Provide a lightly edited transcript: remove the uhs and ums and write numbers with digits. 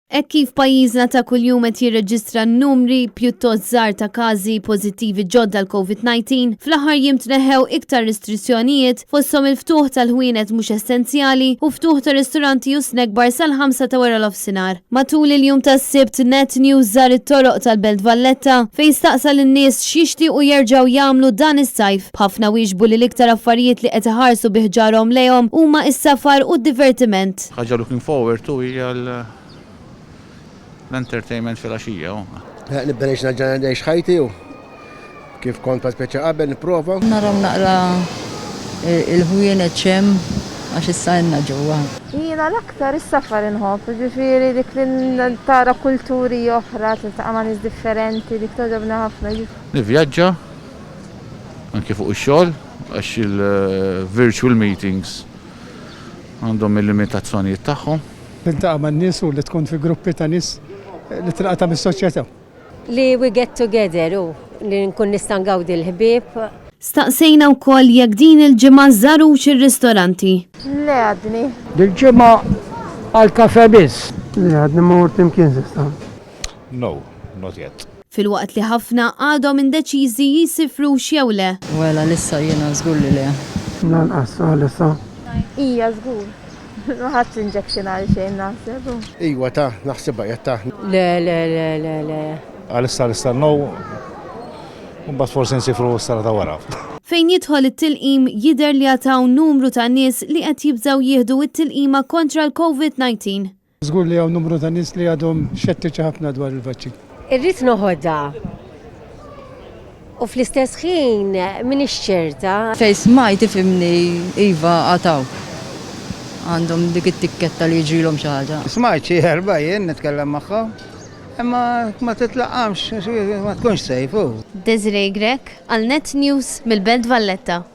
Hekk kif pajjiżna ta' kuljum qed jirreġistra numri pjuttost żgħar ta' każi pożittivi ġodda l-COVID-19, fl-aħħar jiem tneħħew iktar restrizzjonijiet fosthom il-ftuħ tal-ħwienet mhux essenzjali u ftuħ ta' ristoranti u snack bar sal-5 ta' wara l-ofsinhar. Matul il-jum tas-Sibt Net News żar it-toroq tal-Belt Valletta fejn staqsa lin-nies x'jixtiequ jerġgħu jagħmlu dan is-sajf. B'ħafna wieġbu li l-iktar affarijiet li qed iħarsu bih ġarhom lejhom huma s-safar u d-divertiment. Ħaġa looking forward to hija l-entertainment fil-għaxija. Nibbenix naġġan għandix ħajti u kif kont paspeċa qabel niprofa. Narom naqra il-ħwienet ċem għax issa jenna ġewwa. Jiena l-aktar is-safar inħobb, ġifieri dik li tara kulturi oħra, tiltaqa' ma' nies differenti, dik toġobna ħafna. Nivvjaġġa anke fuq ix-xogħol għax il-virtual meetings għandhom il-limitazzjonijiet tagħhom. Tiltaqa' man-nies u li tkun fi gruppi ta' nies li tilqata mis-soċjetà. Li we get together u li nkun nista' ngawdi l-ħbieb. Staqsejna wkoll jekk din il-ġimgħa żarux ir-ristoranti. Le għadni. Dil-ġimgħa għall-kafe biss. Li għadni mort imkien s'issa. No, not yet. Fil-waqt li ħafna għadhom indeċiżi jisifru x'jew le. Wela lissa jiena żgur li le. Lanqas lissa. Hija żgur. Ma ħadx injection għal xejn naħseb. Iwa ta' naħsibha jatta. Le. Għalissa no, mbagħad forsi nsifru s-sarata wara. Fejn jidħol it-tilqim jidher li għataw numru ta' nies li qed jibżgħu jieħdu it-tilqima kontra l-COVID-19. Żgur li hawn numru ta' nies li għadhom xettiċi ħafna dwar il-vaċċin. Irrid noħodha. U fl-istess ħin m'iniex ċerta. Fejn smajt ifhimni iva għataw. Għandhom dik it-tikketta li jġilhom xi ħaġa. Smajt xi ħerba jien nitkellem magħha, imma ma titlaqamx, ma tkunx sejfu. Desiree Grek għal Net News mill-Belt Valletta.